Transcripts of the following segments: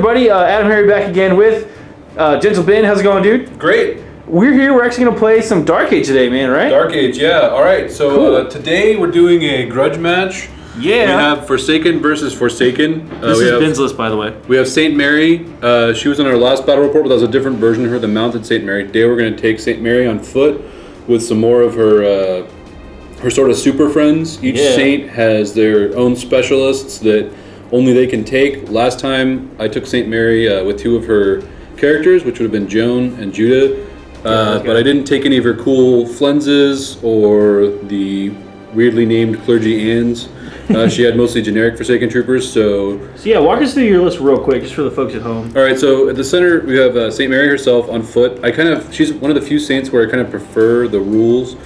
everybody? AdamHarry back again with GentleBen. How's it going, dude? Great. We're here. We're actually going to play some Dark Age today, man, right? Dark Age, yeah. All right, so cool. Today we're doing a Grudge match. Yeah. We have Forsaken versus Forsaken. This is Ben's list, by the way. We have St. Mary. She was on our last battle report, but that was a different version of her, the mounted St. Mary. Today we're going to take St. Mary on foot with some more of her sort of super friends. Each saint has their own specialists that only they can take. Last time I took St. Mary with two of her characters, which would have been Joan and Judah, but I didn't take any of her cool flensas or the weirdly named clergy ands. She had mostly generic Forsaken troopers, so yeah, walk us through your list real quick, just for the folks at home. All right, so at the center we have St. Mary herself on foot. She's one of the few saints where I kind of prefer the rules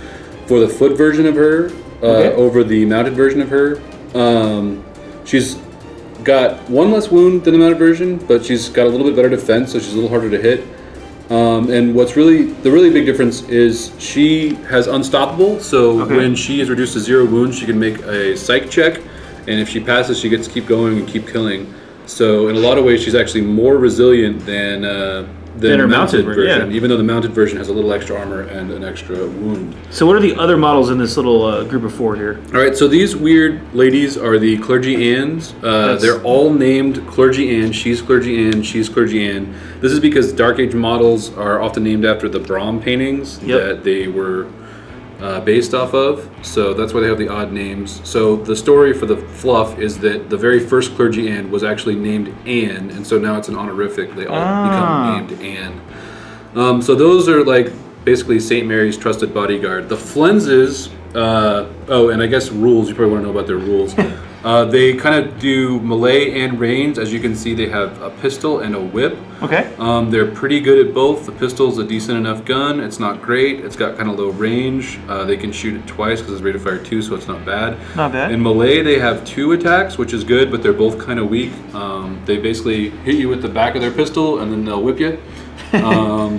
for the foot version of her over the mounted version of her. She's got one less wound than the mounted version, but she's got a little bit better defense, so she's a little harder to hit. And what's the really big difference is she has unstoppable, so when she is reduced to 0 wounds, she can make a psych check, and if she passes, she gets to keep going and keep killing. So in a lot of ways, she's actually more resilient than her mounted version, even though the mounted version has a little extra armor and an extra wound. So what are the other models in this little group of 4 here? All right, so these weird ladies are the clergy ands. They're all named clergy and. She's clergy and. She's clergy and. This is because Dark Age models are often named after the Brahm paintings that they were based off of. So that's why they have the odd names. So the story for the fluff is that the very first clergy and was actually named Anne, and so now it's an honorific. They all become named Anne. So those are like basically St. Mary's trusted bodyguard. The flensas, and I guess rules, you probably want to know about their rules. They kind of do melee and range. As you can see, they have a pistol and a whip. Okay. They're pretty good at both. The pistol's a decent enough gun. It's not great. It's got kind of low range. They can shoot it twice because it's rate of fire 2, so it's not bad. Not bad. In melee, they have 2 attacks, which is good, but they're both kind of weak. They basically hit you with the back of their pistol, and then they'll whip you.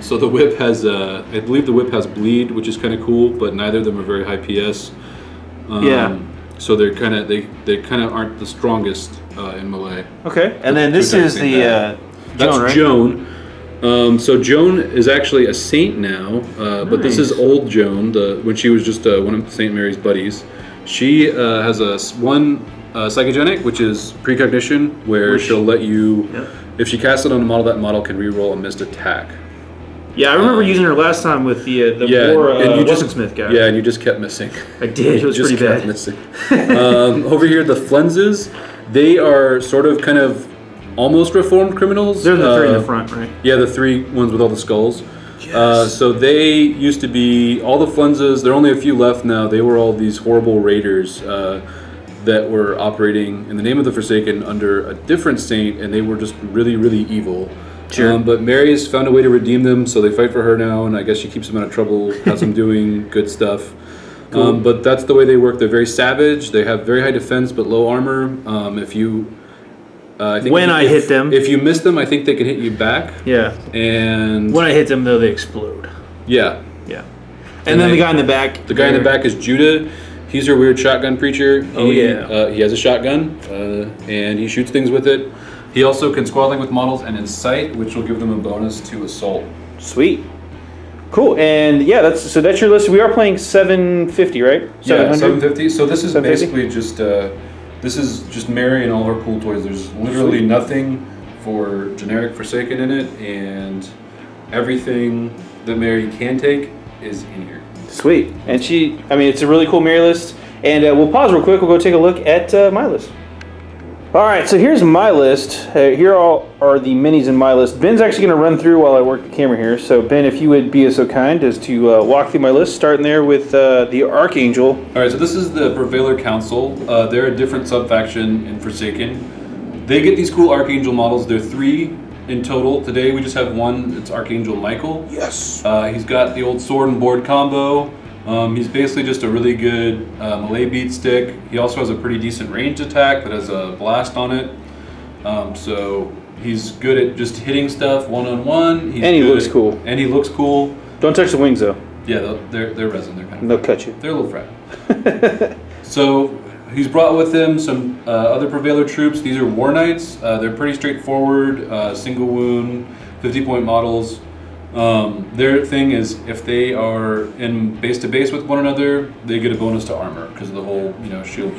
So the whip has, I believe the whip has bleed, which is kind of cool, but neither of them are very high PS. So they're kind of they kind of aren't the strongest in melee. Okay, and then this is the that's Joan, right? Joan. So Joan is actually a saint now, but this is old Joan. When she was just one of St. Mary's buddies. She has one psychogenic, which is precognition, where she'll let you, if she casts it on a model, that model can reroll a missed attack. Yeah, I remember using her last time with the Weaponsmith guy. Yeah, and you just kept missing. I did. It was pretty bad. Missing. Over here, the flensas, they are sort of kind of almost reformed criminals. They're the 3 in the front, right? Yeah, the 3 ones with all the skulls. Yes. So they used to be, all the flensas, there are only a few left now. They were all these horrible raiders that were operating in the name of the Forsaken under a different saint, and they were just really, really evil. Sure. But Mary has found a way to redeem them, so they fight for her now, and I guess she keeps them out of trouble, has them doing good stuff. Cool. But that's the way they work. They're very savage. They have very high defense but low armor. If you, I think hit them, if you miss them, I think they can hit you back. Yeah. And when I hit them, though, they explode. Yeah. Yeah. And then the guy in the back. The guy in the back is Judah. He's your weird shotgun preacher. He has a shotgun, and he shoots things with it. He also can squaddling with models and incite, which will give them a bonus to assault. Sweet. Cool. And yeah, that's your list. We are playing 750, right? 700? Yeah, 750. So this is basically just this is just Mary and all her cool toys. There's literally nothing for generic Forsaken in it, and everything that Mary can take is in here. Sweet. And it's a really cool Mary list. And we'll pause real quick. We'll go take a look at my list. All right, so here's my list. Here are the minis in my list. Ben's actually going to run through while I work the camera here. So Ben, if you would be so kind as to walk through my list, starting there with the Archangel. All right, so this is the Prevailer Council. They're a different sub-faction in Forsaken. They get these cool Archangel models. They're 3 in total. Today we just have 1. It's Archangel Michael. Yes. He's got the old sword and board combo. He's basically just a really good melee beat stick. He also has a pretty decent ranged attack that has a blast on it. So he's good at just hitting stuff one-on-one. And he looks cool. And he looks cool. Don't touch the wings, though. Yeah, they're resin. They're kind of They'll cut you. They're a little fragile. So he's brought with him some other Prevailer troops. These are War Knights. They're pretty straightforward, single wound, 50-point models. Their thing is if they are in base to base with one another, they get a bonus to armor because of the whole shield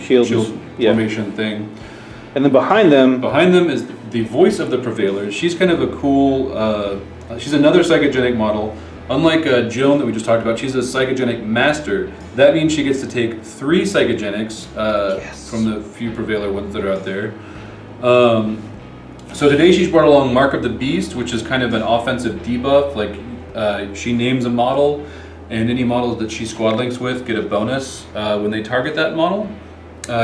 formation thing. And then behind them is the voice of the Prevailer. She's kind of a cool. She's another psychogenic model. Unlike Joan that we just talked about, she's a psychogenic master. That means she gets to take 3 psychogenics from the few Prevailer ones that are out there. So today she's brought along Mark of the Beast, which is kind of an offensive debuff. Like she names a model, and any models that she squad links with get a bonus when they target that model.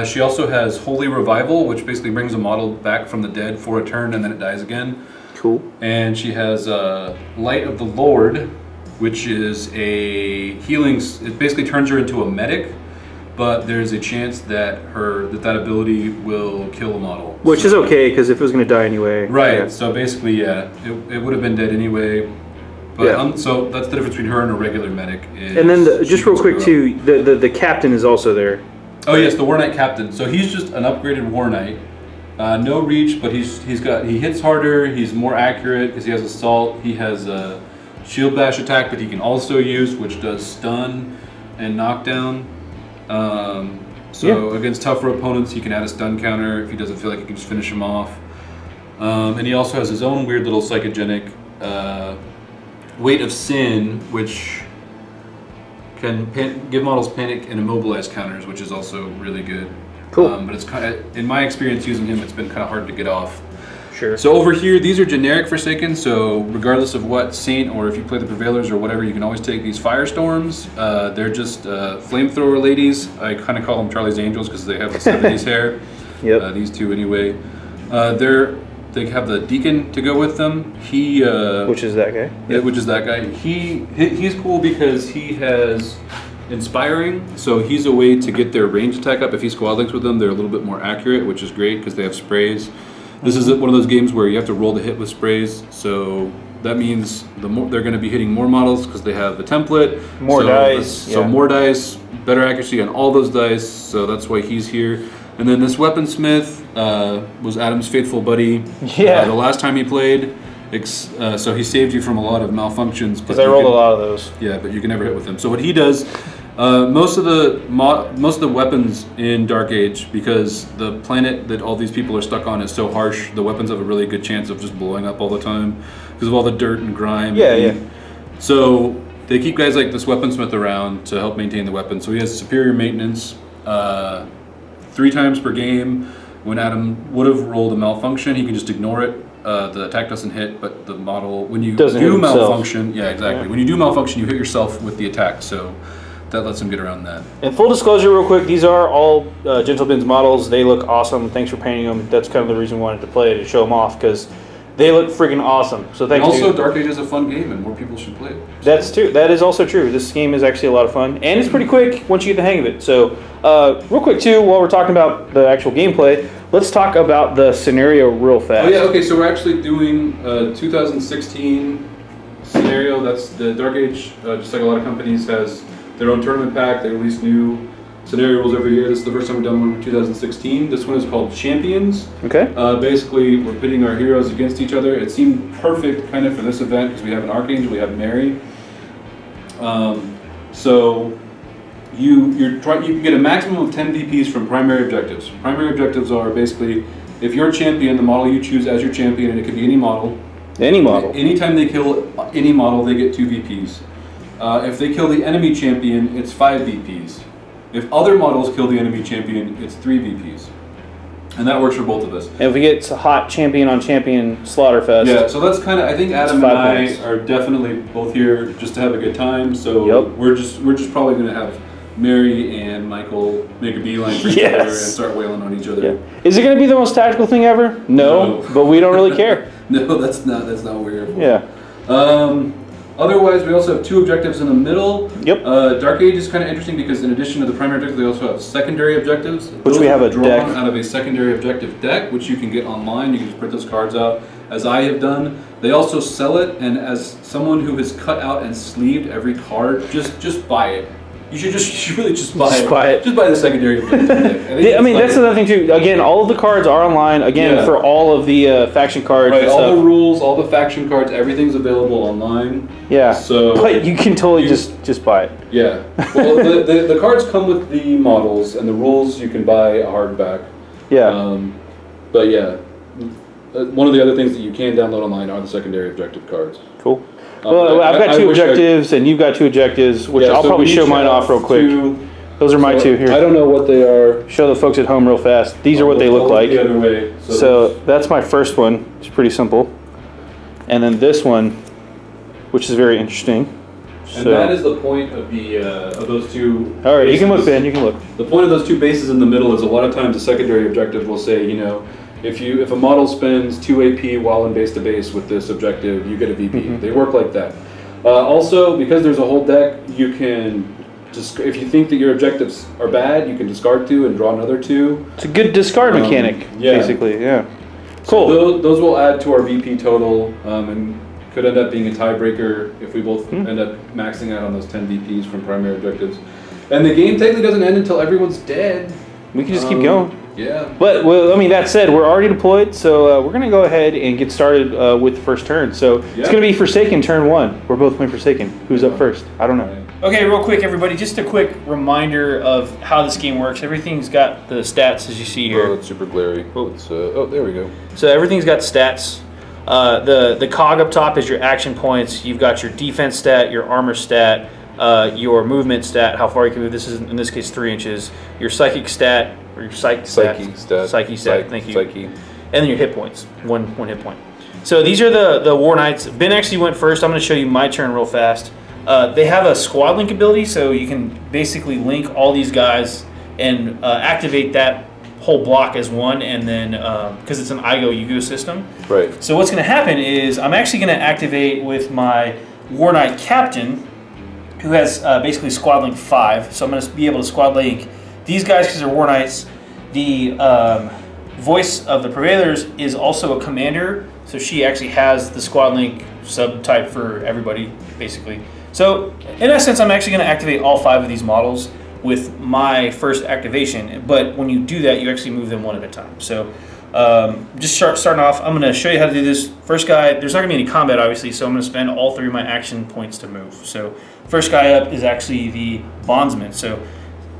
She also has Holy Revival, which basically brings a model back from the dead for a turn and then it dies again. Cool. And she has Light of the Lord, which is a healing. It basically turns her into a medic, but there's a chance that that ability will kill a model. Which is okay, because if it was going to die anyway. Right, so basically, it would have been dead anyway. But so that's the difference between her and a regular medic. And then, just real quick too, the captain is also there. Oh yes, the War Knight captain. So he's just an upgraded War Knight. No reach, but he hits harder, he's more accurate because he has assault. He has a shield bash attack, but he can also use, which does stun and knockdown. Against tougher opponents, he can add a stun counter if he doesn't feel like he can just finish him off. And he also has his own weird little psychogenic Weight of Sin, which can give models panic and immobilize counters, which is also really good. Cool. But it's kind of, in my experience using him, it's been kind of hard to get off. Sure. So over here, these are generic Forsaken, so regardless of what Saint or if you play the Prevailers or whatever, you can always take these Firestorms. They're just flamethrower ladies. I kind of call them Charlie's Angels because they have the 70s hair. Yep. These two anyway. They have the Deacon to go with them. Which is that guy? Yeah, which is that guy. He's cool because he has Inspiring, so he's a way to get their range attack up. If he squad links with them, they're a little bit more accurate, which is great because they have sprays. This is one of those games where you have to roll the hit with sprays, so that means they're going to be hitting more models because they have the template. More dice. So more dice, better accuracy on all those dice, so that's why he's here. And then this Weaponsmith was Adam's faithful buddy. Yeah. The last time he played, so he saved you from a lot of malfunctions. Because I rolled a lot of those. Yeah, but you can never hit with him. So what he does, most of the weapons in Dark Age, because the planet that all these people are stuck on is so harsh, the weapons have a really good chance of just blowing up all the time because of all the dirt and grime. Yeah. So they keep guys like this Weaponsmith around to help maintain the weapon. So he has superior maintenance. 3 times per game, when Adam would have rolled a malfunction, he can just ignore it. The attack doesn't hit, but the model, when you do malfunction, when you do malfunction, you hit yourself with the attack, so that lets him get around that. And full disclosure real quick, these are all GentleBen's models. They look awesome. Thanks for painting them. That's kind of the reason we wanted to play, to show them off, because they look freaking awesome. So thanks. And also, Dark Age is a fun game, and more people should play it. That's true. That is also true. This game is actually a lot of fun, and it's pretty quick once you get the hang of it. So, real quick too, while we're talking about the actual gameplay, let's talk about the scenario real fast. Oh yeah, okay. So we're actually doing 2016 scenario. That's the Dark Age. Just like a lot of companies, has their own tournament pack. They release new scenario rules every year. This is the first time we've done one for 2016. This one is called Champions. Okay. Basically, we're pitting our heroes against each other. It seemed perfect kind of for this event because we have an Archangel, we have Mary. So you can get a maximum of 10 VPs from primary objectives. Primary objectives are basically, if you're a champion, the model you choose as your champion, and it could be any model. Any model. Anytime they kill any model, they get 2 VPs. If they kill the enemy champion, it's 5 VPs. If other models kill the enemy champion, it's 3 VPs. And that works for both of us. And if we get hot champion on champion Slaughterfest. Yeah, so that's kind of, I think Adam and I are definitely both here just to have a good time. So we're just probably going to have Mary and Michael make a beeline for each other and start wailing on each other. Yeah. Is it going to be the most tactical thing ever? No. But we don't really care. No, that's not what we're here for. Yeah. Otherwise, we also have 2 objectives in the middle. Yep. Dark Age is kind of interesting because in addition to the primary objective, they also have secondary objectives. Which we have a deck out of a secondary objective deck, which you can get online. You can just print those cards out, as I have done. They also sell it, and as someone who has cut out and sleeved every card, just buy it. You should really just buy it. Just buy the secondary objective deck. I mean, that's another thing too. Again, all of the cards are online. Again, for all of the faction cards. Right, all the rules, all the faction cards, everything's available online. Yeah. So, but you can totally just buy it. Yeah. Well, the cards come with the models, and the rules you can buy a hardback. Yeah. But yeah, one of the other things that you can download online are the secondary objective cards. Cool. Well, I've got two objectives, and you've got two objectives, which I'll probably show mine off real quick. Those are my two here. I don't know what they are. Show the folks at home real fast. These are what they look like. The other way. So that's my first one. It's pretty simple. And then this one, which is very interesting. And that is the point of of those two. All right, you can look, Ben. You can look. The point of those two bases in the middle is a lot of times the secondary objective will say, if a model spends 2 AP while in base to base with this objective, you get a VP. Mm-hmm. They work like that. Also, because there's a whole deck, you can just, if you think that your objectives are bad, you can discard 2 and draw another 2. It's a good discard mechanic, basically. Yeah. Cool. So those will add to our VP total, and could end up being a tiebreaker if we both end up maxing out on those 10 VPs from primary objectives. And the game technically doesn't end until everyone's dead. We can just keep going. Yeah. But, well, I mean, that said, we're already deployed, so we're going to go ahead and get started with the first turn. So it's going to be Forsaken turn 1. We're both playing Forsaken. Who's up first? I don't know. Okay, real quick, everybody, just a quick reminder of how this game works. Everything's got the stats, as you see here. Oh, it's super glary. There we go. So everything's got stats. The cog up top is your action points. You've got your defense stat, your armor stat, your movement stat, how far you can move. This is, in this case, 3 inches. Your psychic stat, or your psyche stat. Thank you. Psyche. And then your hit points, one hit point. So these are the War Knights. Ben actually went first. I'm going to show you my turn real fast. They have a squad link ability, so you can basically link all these guys and activate that whole block as one, and then because it's an IGO-UGO system. Right. So what's going to happen is I'm actually going to activate with my War Knight Captain, who has basically squad link 5. So I'm going to be able to squad link these guys because they're War Knights. The voice of the Prevailers is also a commander, so she actually has the squad link subtype for everybody, basically. So in essence, I'm actually going to activate all 5 of these models with my first activation, but when you do that, you actually move them one at a time. So just starting off, I'm going to show you how to do this. First guy, there's not going to be any combat, obviously, so I'm going to spend all 3 of my action points to move. So first guy up is actually the Bondsman. So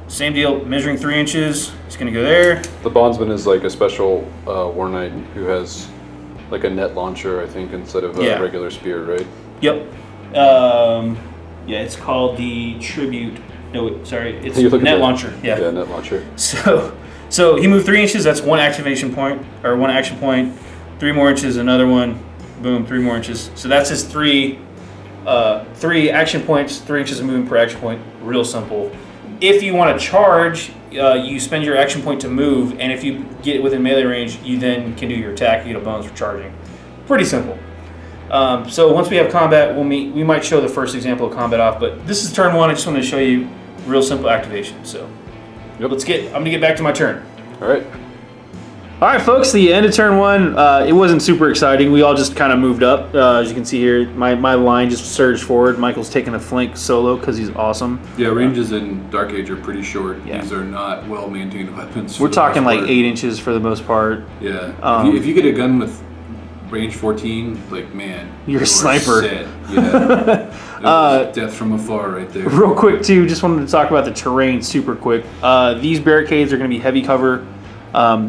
same deal, measuring 3 inches, it's going to go there. The Bondsman is like a special War Knight who has like a net launcher, I think, instead of a regular spear, right? Yep. Yeah, it's called the Tribute. No, sorry, it's net launcher. Yeah, net launcher. So he moved 3 inches. That's one activation point, or one action point. 3 more inches, another one. Boom, 3 more inches. So that's his 3 action points. 3 inches of movement per action point. Real simple. If you want to charge, you spend your action point to move, and if you get within melee range, you then can do your attack. You get a bonus for charging. Pretty simple. So once we have combat, we might show the first example of combat off, but this is turn 1. I just want to show you real simple activation. So I'm gonna get back to my turn. All right, folks. The end of turn 1. It wasn't super exciting. We all just kind of moved up. As you can see here, my line just surged forward. Michael's taking a flank solo because he's awesome. Yeah, ranges in Dark Age are pretty short. Yeah. These are not well maintained weapons. We're talking like 8 inches for the most part. Yeah. If you get a gun with range 14, like, man, you're a sniper. Set. Yeah. Death from afar right there. Real quick too, just wanted to talk about the terrain super quick. These barricades are going to be heavy cover.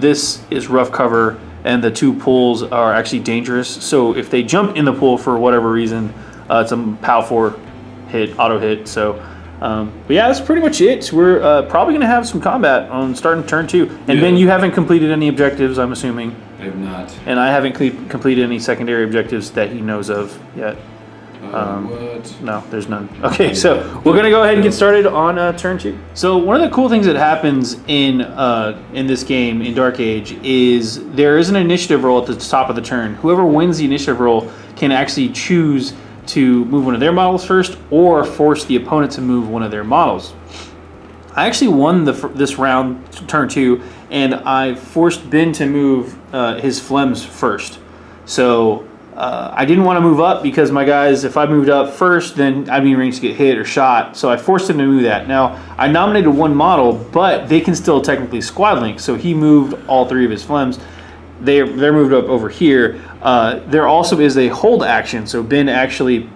This is rough cover, and the 2 pools are actually dangerous. So if they jump in the pool for whatever reason, it's a POW 4 hit, auto hit. So but yeah, that's pretty much it. We're probably going to have some combat on starting turn 2. And Ben, you haven't completed any objectives, I'm assuming. I have not. And I haven't completed any secondary objectives that he knows of yet. What? No, there's none. Okay, so we're going to go ahead and get started on turn 2. So one of the cool things that happens in this game, in Dark Age, is there is an initiative roll at the top of the turn. Whoever wins the initiative roll can actually choose to move one of their models first or force the opponent to move one of their models. I actually won this round, turn 2, and I forced Ben to move his Flems first. So I didn't want to move up because my guys, if I moved up first, then I'd be in range to get hit or shot. So I forced him to move that. Now, I nominated one model, but they can still technically squad link. So he moved all 3 of his flems. They're moved up over here. There also is a hold action. So Ben actually,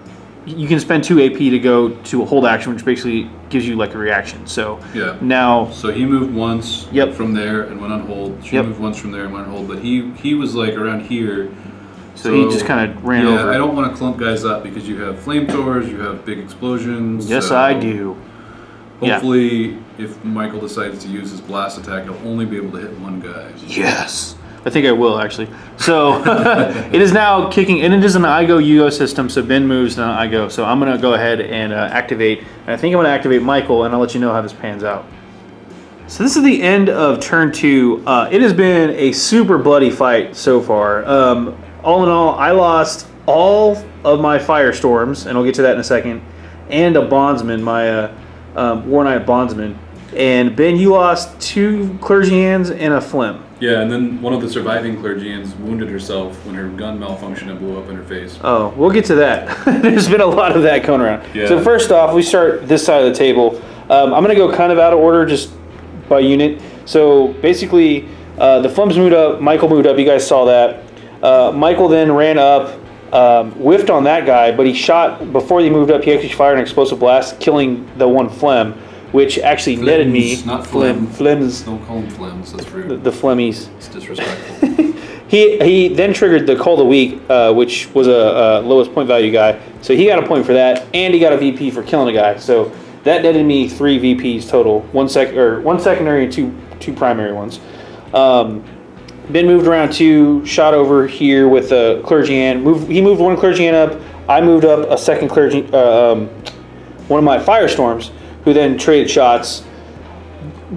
you can spend 2 AP to go to a hold action, which basically gives you like a reaction. So now, so he moved once Yep. from there and went on hold. She Yep. moved once from there and went on hold. But he was like around here. so he just kind of ran over. I don't want to clump guys up because you have flamethrowers, you have big explosions. Yes, so I do. Hopefully, if Michael decides to use his blast attack, he'll only be able to hit one guy. Yes. I think I will, actually. So it is now kicking, and it is an I go, you go system, so Ben moves, then I go. So I'm going to go ahead and activate, and I think I'm going to activate Michael, and I'll let you know how this pans out. So this is the end of turn 2. It has been a super bloody fight so far. All in all, I lost all of my firestorms, and I'll get to that in a second, and a bondsman, my War Knight bondsman. And Ben, you lost 2 clergyans and a phlegm. Yeah, and then one of the surviving clergyans wounded herself when her gun malfunctioned and blew up in her face. Oh, we'll get to that. There's been a lot of that going around. Yeah. So first off, we start this side of the table. I'm going to go kind of out of order just by unit. So basically, the Flems moved up, Michael moved up, you guys saw that. Michael then ran up, whiffed on that guy, but he shot, before he moved up, he actually fired an explosive blast, killing the one Flem, which actually netted me. Not Flem. Flems. Don't call them Flems, that's rude. The Flemmies. It's disrespectful. He then triggered the Call of the Week, which was a lowest point value guy. So he got a point for that, and he got a VP for killing a guy. So that netted me 3 VPs total, one secondary and two primary ones. Ben moved around 2, shot over here with a clergyman. He moved one clergyman up. I moved up a second clergy, one of my firestorms, who then traded shots.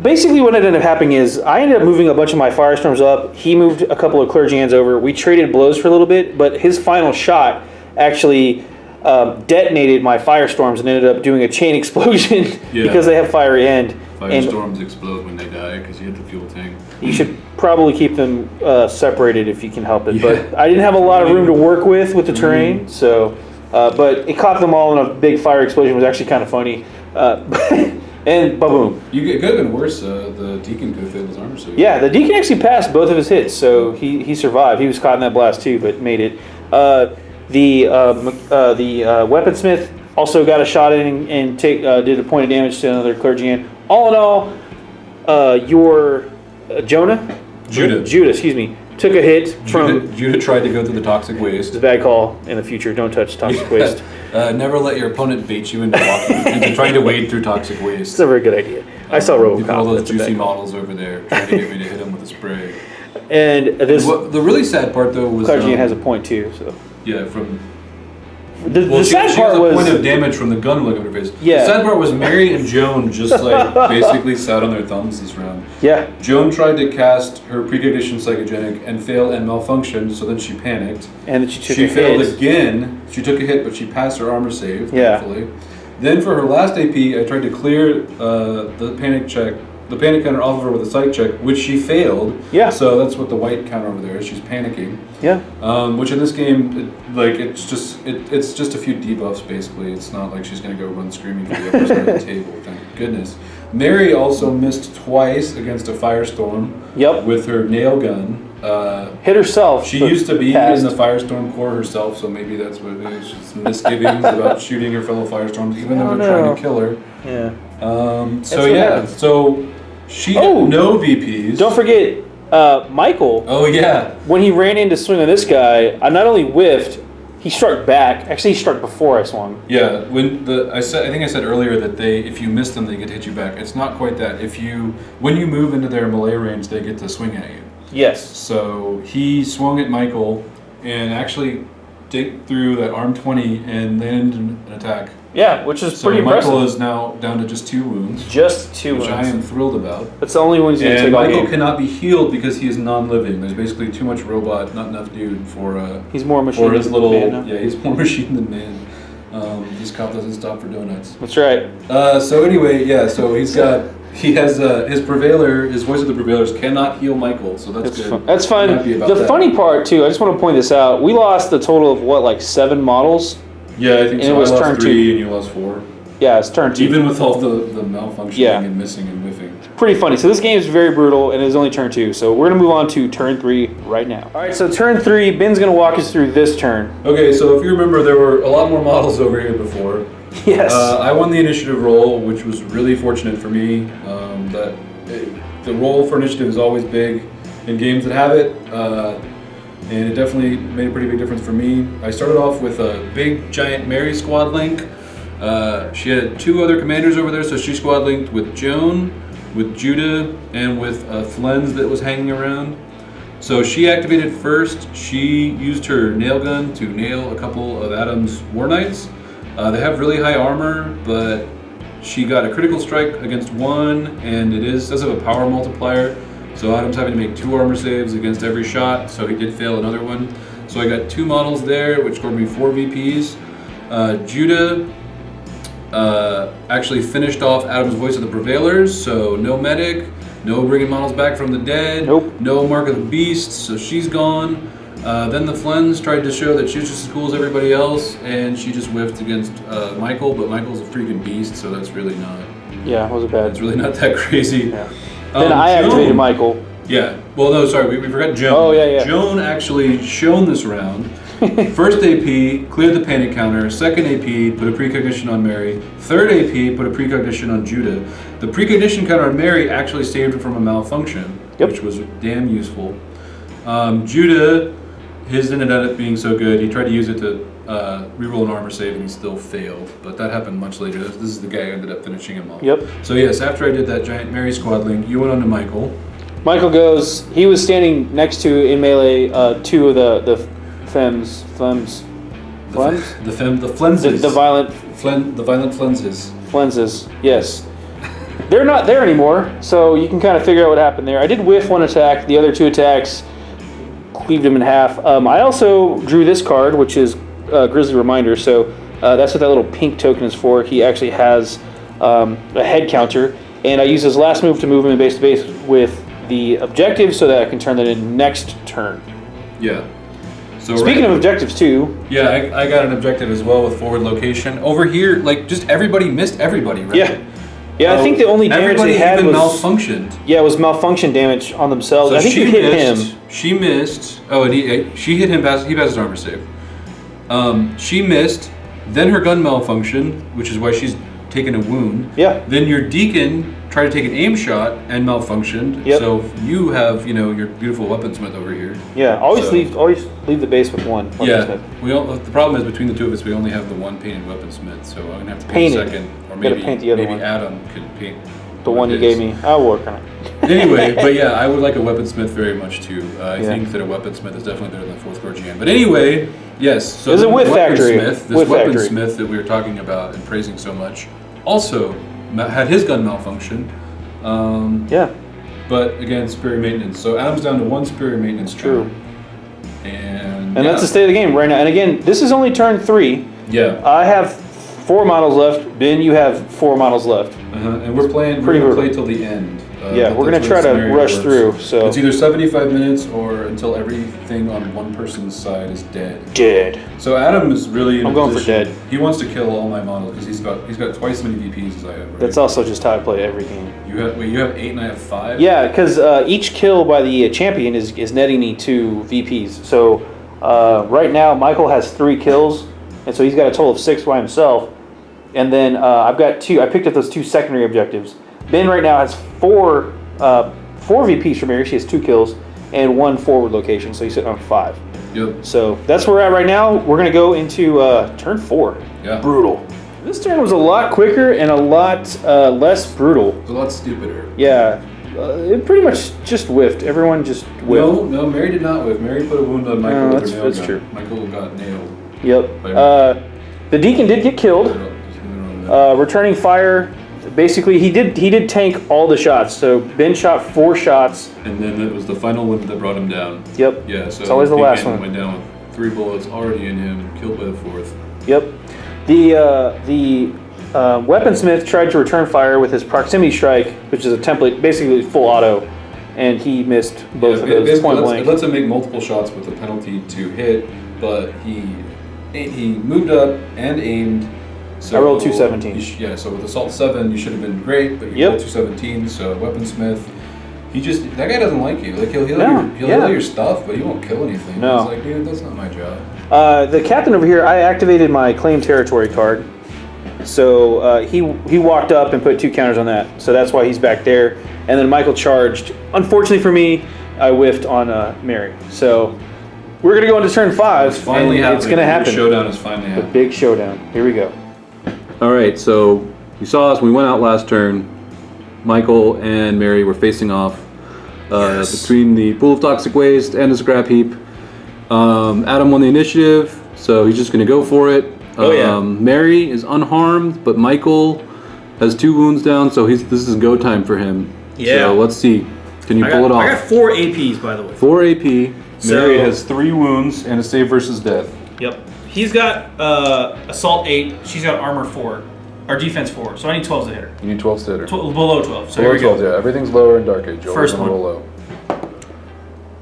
Basically what ended up happening is I ended up moving a bunch of my firestorms up. He moved a couple of clergyans over. We traded blows for a little bit, but his final shot actually detonated my firestorms and ended up doing a chain explosion because they have fiery end. Firestorms explode when they die because you hit the fuel tank. You should probably keep them separated if you can help it. But I didn't have a lot of room to work with the terrain, so but it caught them all in a big fire explosion. It was actually kind of funny. And boom. It could have been worse. The Deacon could have failed his armor suit. Yeah, the Deacon actually passed both of his hits, so he survived. He was caught in that blast too, but made it. The Weaponsmith also got a shot in and did a point of damage to another clergyman. All in all, your Judah, excuse me, took a hit from... Judah tried to go through the toxic waste. It's a bad call in the future. Don't touch toxic waste. Never let your opponent bait you into trying to wade through toxic waste. It's a very good idea. I saw RoboCop. You put all those juicy models over there trying to get me to hit him with a spray. And this... the really sad part, though, was... Clergyman has a point, too, so... Yeah, from... The sad part was... point of damage from the gun looking at her face. Yeah. The sad part was Mary and Joan just, like, basically sat on their thumbs this round. Yeah. Joan tried to cast her precognition psychogenic and failed and malfunctioned, so then she panicked. And then she took a hit. She failed again. She took a hit, but she passed her armor save, thankfully. Then for her last AP, I tried to clear the panic counter off of her with a psych check, which she failed. Yeah. So that's what the white counter over there is. She's panicking. Yeah. Which in this game, it's just a few debuffs basically. It's not like she's gonna go run screaming to the upper side of the table. Thank goodness. Mary also missed twice against a firestorm. Yep. With her nail gun. Hit herself. She used to be in the Firestorm Corps herself, so maybe that's what it is. Just misgivings about shooting her fellow Firestorms, even though they're trying to kill her. Yeah. So she got no VPs. Don't forget Michael. Oh yeah. When he ran in to swing on this guy, I not only whiffed, he struck back. Actually, he struck before I swung. Yeah. I think I said earlier that if you miss them, they get to hit you back. It's not quite that. When you move into their melee range, they get to swing at you. Yes. So he swung at Michael and actually dig through that arm 20 and landed an attack. Yeah, which is pretty impressive. Michael is now down to just 2 wounds. Just 2 wounds. Which I am thrilled about. That's the only wounds you can take all game. Michael cannot be healed because he is non-living. There's basically too much robot, not enough dude for... he's more machine for his than little, man now. Yeah, he's more machine than man. This cop doesn't stop for donuts. That's right. So anyway, yeah. So he has his Prevailer. His voice of the Prevailers cannot heal Michael. So that's good. That's fun. I'm happy about The that. funny part too, I just want to point this out. We lost a total of what, like 7 models. Yeah, I think and so. it was I lost turn 3 2. and you lost 4. Yeah, it's turn 2. Even with all the malfunctioning Yeah. and missing and whiffing. Pretty funny. So this game is very brutal, and it is only turn 2. So we're gonna move on to turn 3 right now. All right. So turn 3, Ben's gonna walk us through this turn. Okay, so if you remember, there were a lot more models over here before. Yes. I won the initiative roll, which was really fortunate for me. The roll for initiative is always big in games that have it, and it definitely made a pretty big difference for me. I started off with a big, giant Mary squad link. She had 2 other commanders over there, so she squad linked with Joan, with Judah, and with Flens that was hanging around. So she activated first. She used her nail gun to nail a couple of Adam's War Knights. They have really high armor, but she got a critical strike against one, and it does have a power multiplier. So Adam's having to make 2 armor saves against every shot, so he did fail another one. So I got 2 models there, which scored me 4 VPs. Judah actually finished off Adam's Voice of the Prevailers, so no medic, no bringing models back from the dead, Nope. no Mark of the Beast, so she's gone. Then the Flens tried to show that she was just as cool as everybody else, and she just whiffed against Michael, but Michael's a freaking beast, so that's really not. Yeah, it wasn't bad. It's really not that crazy. Yeah. Then I activated Michael. Yeah. Well, no, sorry, we forgot Joan. Oh, yeah. Joan actually shone this round. First AP, cleared the panic counter. Second AP, put a precognition on Mary. Third AP, put a precognition on Judah. The precognition counter on Mary actually saved her from a malfunction, which was damn useful. Judah, his ended up being so good, he tried to use it to reroll an armor save and he still failed. But that happened much later. This is the guy who ended up finishing him off. Yep. So yes, after I did that giant Mary squad link, you went on to Michael. Michael goes. He was standing next to in melee 2 of the Flenses. The violent Flenses. Flenses. Yes. They're not there anymore, so you can kind of figure out what happened there. I did whiff 1 attack. The other 2 attacks cleaved him in half. I also drew this card, which is Grizzly Reminder. So that's what that little pink token is for. He actually has a head counter, and I use his last move to move him in base to base with the objective so that I can turn that in next turn. Yeah. So Speaking of objectives too. Yeah, I got an objective as well with forward location. Over here, like, just everybody missed everybody, right? Yeah. Yeah, I think the only damage they had was malfunctioned. Yeah, it was malfunction damage on themselves. So I think you hit him. She missed. Oh, and she hit him. He passed his armor save. She missed. Then her gun malfunctioned, which is why she's taken a wound. Yeah. Then your deacon tried to take an aim shot and malfunctioned. Yep. So you have, your beautiful weaponsmith over here. Yeah, always leave the base with 1. Yeah. The problem is between the 2 of us, we only have the 1 painted weaponsmith. So I'm gonna have to paint a second, or maybe paint the other one. Adam could paint the one you gave me. I'll work on it. Anyway, but yeah, I would like a weaponsmith very much too. I think that a weaponsmith is definitely better than 4th Clergyman. But anyway, yes. So there's a whiff factory. This weaponsmith that we were talking about and praising so much also had his gun malfunction. Yeah. But again, superior maintenance. So Adam's down to 1 superior maintenance. True. And that's the state of the game right now. And again, this is only turn 3. Yeah. I have 4 models left. Ben, you have 4 models left. And we're going to play till the end. Yeah, we're going to try to rush through. So it's either 75 minutes or until everything on one person's side is dead. Dead. So Adam is really in I'm going for dead. He wants to kill all my models because he's got twice as many VPs as I have. Right? That's also just how I play every game. You have 8 and I have 5. Yeah, because each kill by the champion is netting me 2 VPs. So right now Michael has 3 kills, and so he's got a total of 6 by himself. And then I've got 2. I picked up those 2 secondary objectives. Ben right now has 4 VPs from here. She has 2 kills and 1 forward location, so he's sitting on 5. Yep. So that's where we're at right now. We're gonna go into turn 4. Yeah. Brutal. This turn was a lot quicker and a lot less brutal. It's a lot stupider. Yeah. It pretty much just whiffed. Everyone just whiffed. No, Mary did not whiff. Mary put a wound on Michael with her nail gun. That's true. Michael got nailed. Yep. The deacon did get killed. Returning fire. Basically, he did tank all the shots. So Ben shot 4 shots. And then it was the final one that brought him down. Yep. Yeah. So it's always the last one. Went down with 3 bullets already in him, killed by the 4th. Yep. The weaponsmith tried to return fire with his proximity strike, which is a template, basically full auto, and he missed both of those point blank. It lets him make multiple shots with a penalty to hit, but he moved up and aimed. So I rolled 217. Yeah, so with Assault 7, you should have been great, but you rolled 217, so Weaponsmith, that guy doesn't like you. Like, he'll heal your stuff, but he won't kill anything. No. It's like, dude, that's not my job. The captain over here, I activated my claim territory card. So he walked up and put 2 counters on that. So that's why he's back there. And then Michael charged. Unfortunately for me, I whiffed on Mary. So we're going to go into turn 5. It's finally happening. It's going to happen. The showdown is finally happening. The big showdown. Here we go. All right, so you saw us when we went out last turn. Michael and Mary were facing off between the pool of toxic waste and the scrap heap. Adam won the initiative, so he's just going to go for it. Mary is unharmed, but Michael has 2 wounds down, so this is go time for him. Yeah. So let's see. Can you pull it off? I got 4 APs, by the way. 4 AP. Mary has 3 wounds and a save versus death. Yep. He's got Assault 8. She's got Armor 4. Or Defense 4. So I need 12s to hit her. You need 12s to hit her. Below 12. So below here we 12, go. yeah. Everything's lower in Dark Age. First one. Roll low.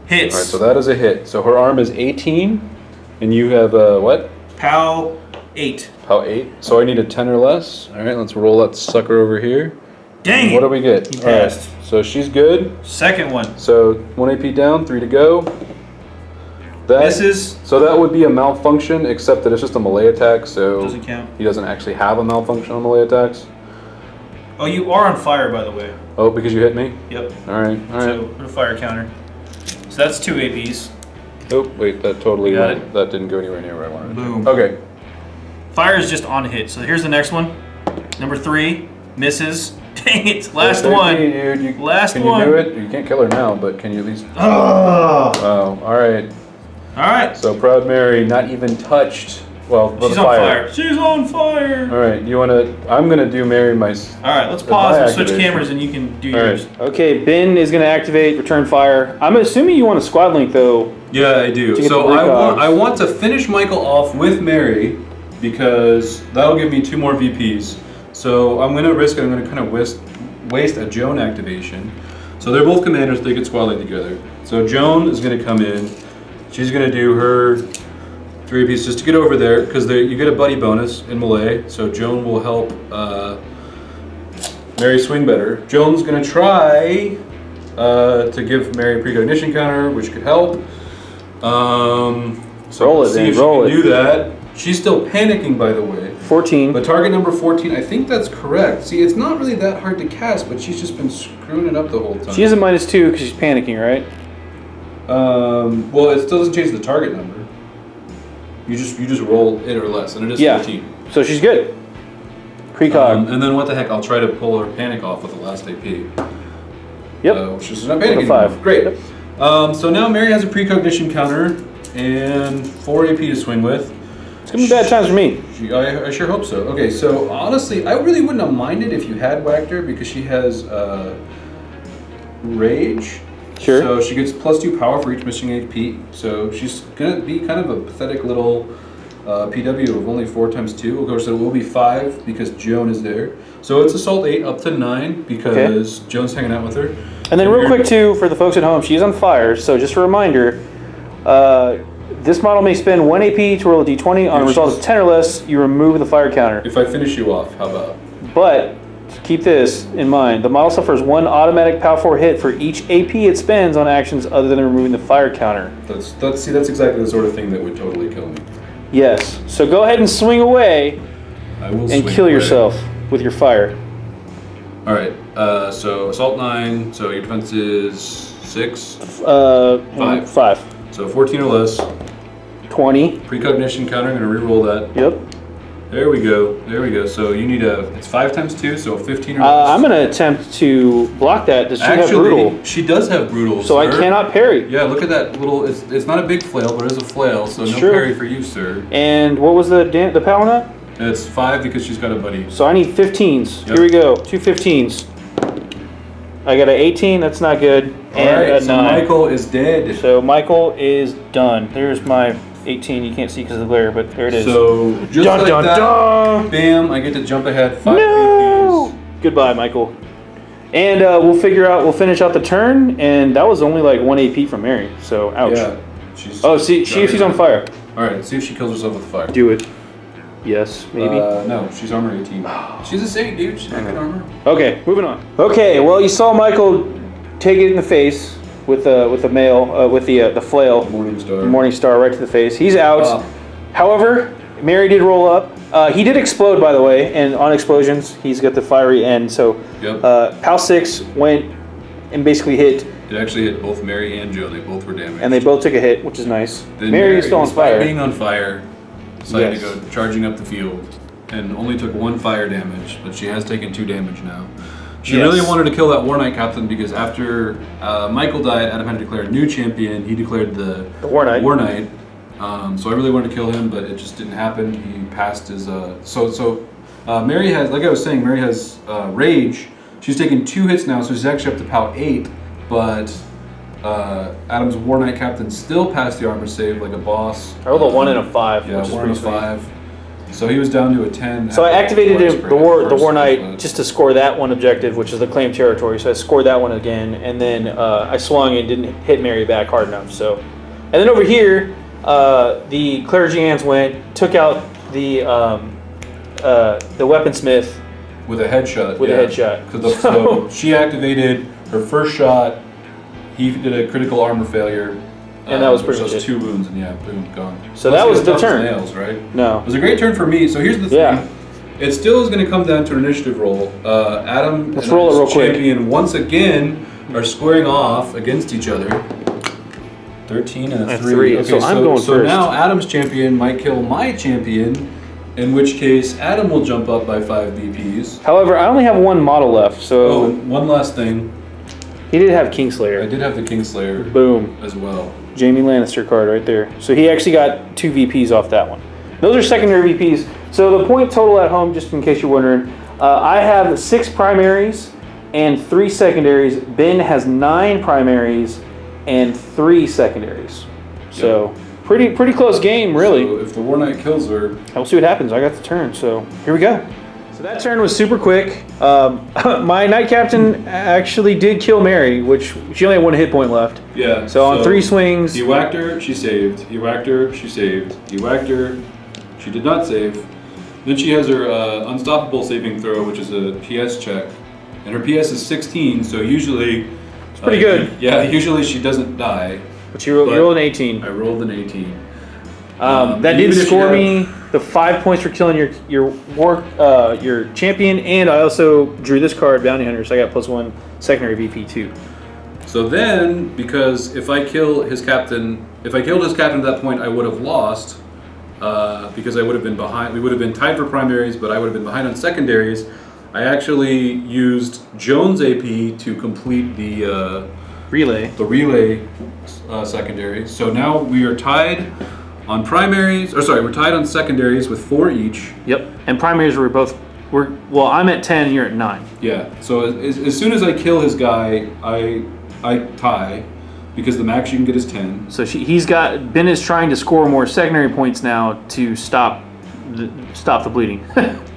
Hits. All right, so that is a hit. So her arm is 18, and you have what? POW 8. POW 8. So I need a 10 or less. All right, let's roll that sucker over here. Dang it. What do we get? He passed. All right, so she's good. Second one. So 1 AP down, 3 to go. Misses. So that would be a malfunction, except that it's just a melee attack, so Doesn't count. he doesn't actually have a malfunction on melee attacks. Oh, you are on fire, by the way. Oh, because you hit me? Yep. All right. So put a fire counter. So that's 2 APs. Oh, wait, that totally Got went. That didn't go anywhere near where I wanted it. Boom. Okay. Fire is just on hit. So here's the next one. Number 3 misses. Dang it! Last one. Dude, Last one. Can you do it? You can't kill her now, but can you at least? Oh. Oh, all right. All right. So Proud Mary, not even touched. Well, she's on fire. She's on fire. All right. You want to? I'm gonna do Mary my. All right. Let's pause and switch cameras, and you can do yours. Right. Okay. Ben is gonna activate return fire. I'm assuming you want a squad link though. Yeah, I do. So I want to finish Michael off with Mary because that'll give me 2 more VPs. So I'm going to risk it. I'm going to kind of waste a Joan activation. So they're both commanders. They get squad linked together. So Joan is going to come in. She's going to do her 3 APs just to get over there because you get a buddy bonus in melee. So Joan will help Mary swing better. Joan's going to try to give Mary a precognition counter, which could help. So roll it, see then. if Roll she can it. do that. She's still panicking, by the way. 14. But target number 14, I think that's correct. See, it's not really that hard to cast, but she's just been screwing it up the whole time. She has a -2 because she's panicking, right? Well, it still doesn't change the target number. You just roll it or less, and it is 14. So she's good. Precog. And then what the heck? I'll try to pull her panic off with the last AP. Yep. She's not panicking. 5. Great. So now Mary has a precognition counter and 4 AP to swing with. It's gonna be bad times for me. I sure hope so. Okay, so honestly, I really wouldn't have minded if you had whacked her because she has rage. Sure. So she gets +2 power for each missing HP. So she's gonna be kind of a pathetic little PW of only 4 times 2. Of course, it will be 5 because Joan is there. So it's Assault 8 up to 9 because Joan's hanging out with her. And then real quick too, for the folks at home, she's on fire. So just a reminder. This model may spend 1 AP to roll a d20. On a result of 10 or less, you remove the fire counter. If I finish you off, how about? But keep this in mind. The model suffers 1 automatic POW 4 hit for each AP it spends on actions other than removing the fire counter. That's exactly the sort of thing that would totally kill me. Yes. So go ahead and swing away I will and kill yourself with your fire. All right. So Assault 9. So your defense is 6. 5. 5. So 14 or less. 20. Precognition counter. I'm gonna re-roll that. Yep. There we go. There we go. So you need it's 5 times 2, so 15 or less. I'm gonna attempt to block that. Does she have brutal? She does have brutal. So sir. I cannot parry. Yeah, look at that little. It's not a big flail, but it is a flail. So no Sure. parry for you, sir. And what was the POW on that? It's 5 because she's got a buddy. So I need 15s. Yep. Here we go. 2 15s. I got an 18. That's not good. All And right. a So 9. Michael is dead. So Michael is done. There's my 18. You can't see because of the glare, but there it is. So just Dun, like dun, that, dun. bam! I get to jump ahead 5 No! VPs. Goodbye, Michael. And we'll finish out the turn, and that was only like 1 AP from Mary. So ouch. Yeah. See if she's on fire. All right, see if she kills herself with fire. Do it. Yes, maybe. No, she's armor 18. She's a saint, dude. She's not good armor. Okay, moving on. Okay, well you saw Michael take it in the face with the flail. Morning Star right to the face. He's out. However, Mary did roll up. He did explode, by the way, and on explosions, he's got the fiery end. So, yep. PAL 6 went and basically hit. It actually hit both Mary and Joe. They both were damaged. And they both took a hit, which is nice. Then Mary is still on fire. Being on fire, decided Yes. to go charging up the field, and only took 1 fire damage, but she has taken 2 damage now. She really wanted to kill that War Knight captain because after Michael died, Adam had to declare a new champion. He declared the War Knight. So I really wanted to kill him, but it just didn't happen. He passed his. Mary has, like I was saying, Mary has rage. She's taken 2 hits now, so she's actually up to PAL 8. But Adam's War Knight captain still passed the armor save like a boss. I rolled a 1 and a 5. Yeah, which is 1 and a pretty sweet. 5. So he was down to a 10. So I activated the War Knight just to score that one objective, which is the claim territory. So I scored that one again, and then I swung and didn't hit Mary back hard enough. So, and then over here, the Clergyans took out the weaponsmith with a headshot. With a headshot. So she activated her first shot. He did a critical armor failure. And that was pretty much so it. 2 wounds, and yeah, boom, gone. So that was the turn. Nails, right? No. It was a great turn for me. So here's the thing. Yeah. It still is going to come down to an initiative roll. Adam Let's and roll it his real quick. champion once again are squaring off against each other. 13 and a 3. Okay, so I'm going so first. now Adam's champion might kill my champion, in which case Adam will jump up by 5 BPs. However, I only have 1 model left, so... Oh, one last thing. He did have Kingslayer. I did have the Kingslayer. Boom. As well. Jamie Lannister card right there. So he actually got 2 VPs off that one. Those are secondary VPs. So the point total at home, just in case you're wondering, I have 6 primaries and 3 secondaries. Ben has 9 primaries and 3 secondaries. So pretty close game, really. So if the War Knight kills her, we'll see what happens. I got the turn, so here we go. So that turn was super quick. My Knight Captain actually did kill Mary, which she only had 1 hit point left. Yeah. So on 3 swings, he whacked her, she saved. He whacked her, she saved. He whacked her, she did not save. Then she has her unstoppable saving throw, which is a PS check, and her PS is 16. So usually, it's pretty good. Yeah, usually she doesn't die. But you rolled an 18. I rolled an 18. That did score me the 5 points for killing your champion, and I also drew this card, Bounty Hunter, so I got +1 secondary VP too. So then, because if I killed his captain at that point, I would have lost, because I would have been behind. We would have been tied for primaries, but I would have been behind on secondaries. I actually used Jones AP to complete the relay secondary. So now we are tied on primaries, we're tied on secondaries with 4 each. Yep. And primaries well, I'm at 10 and you're at 9. Yeah. So as soon as I kill his guy, I tie, because the max you can get is 10. So Ben is trying to score more secondary points now to stop the bleeding.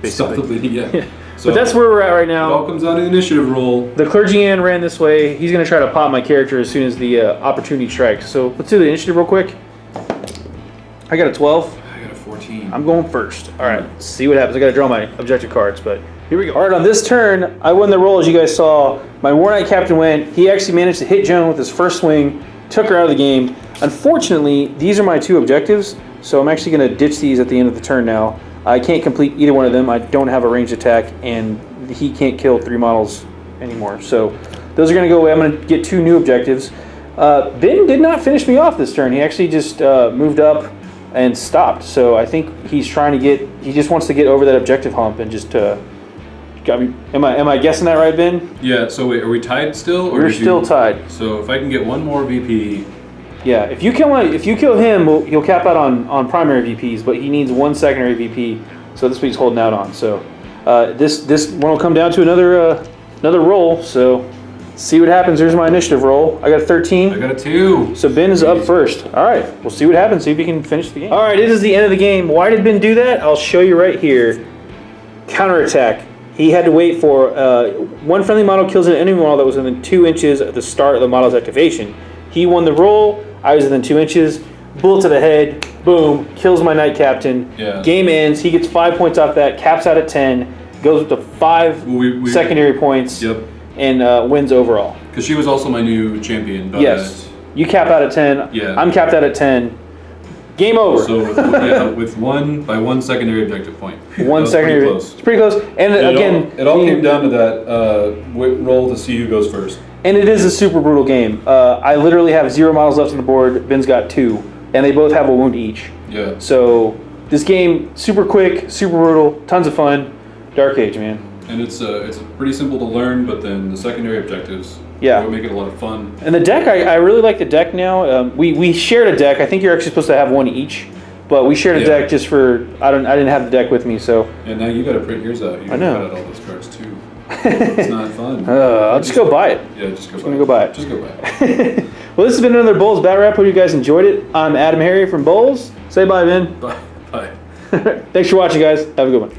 Stop the bleeding, yeah. So but that's where we're at right now. It all comes down to the initiative roll. The Clergyman ran this way. He's going to try to pop my character as soon as the opportunity strikes. So let's do the initiative real quick. I got a 12. I got a 14. I'm going first. All right, let's see what happens. I got to draw my objective cards, but here we go. All right, on this turn, I won the roll, as you guys saw. My War Knight Captain went. He actually managed to hit Joan with his first swing, took her out of the game. Unfortunately, these are my 2 objectives, so I'm actually going to ditch these at the end of the turn now. I can't complete either one of them. I don't have a ranged attack, and he can't kill 3 models anymore. So those are going to go away. I'm going to get 2 new objectives. Ben did not finish me off this turn. He actually just moved up and stopped. So I think he just wants to get over that objective hump and just am I guessing that right, Ben? Yeah, so wait, are we tied still? We're still tied. So if I can get 1 more VP. Yeah, if you kill him, he'll cap out on primary VPs, but he needs 1 secondary VP, so that's what he's holding out on. So this one will come down to another roll, so See what happens. Here's my initiative roll. I got a 13. I got a 2. So Ben is up first. All right, we'll see what happens. See if he can finish the game. All right, it is the end of the game. Why did Ben do that? I'll show you right here. Counterattack. He had to wait for one friendly model kills an enemy model that was within 2 inches at the start of the model's activation. He won the roll. I was within 2 inches. Bullet to the head. Boom. Kills my knight captain. Yeah. Game ends. He gets 5 points off that. Caps out at 10. Goes up to 5 secondary points. Yep. And wins overall. Because she was also my new champion. But Yes. You cap out at 10. Yeah. I'm capped out at 10. Game over. So with one secondary objective point. One secondary. Pretty close. It's pretty close. And again, it all came down to that roll to see who goes first. And it is a super brutal game. I literally have 0 models left on the board. Ben's got 2, and they both have a wound each. Yeah. So this game, super quick, super brutal, tons of fun. Dark Age, man. And it's pretty simple to learn, but then the secondary objectives will make it a lot of fun. And the deck, I really like the deck now. We shared a deck. I think you're actually supposed to have one each, but we shared a deck just for I didn't have the deck with me, so. And now you got to print yours out. You I know. Got out all those cards too. It's not fun. I'll just go buy it. Yeah, just go. Gonna go buy it. Just go buy it. Well, this has been another BoLS Bat Wrap. Hope you guys enjoyed it. I'm AdamHarry from BoLS. Say bye, Ben. Bye. Bye. Thanks for watching, guys. Have a good one.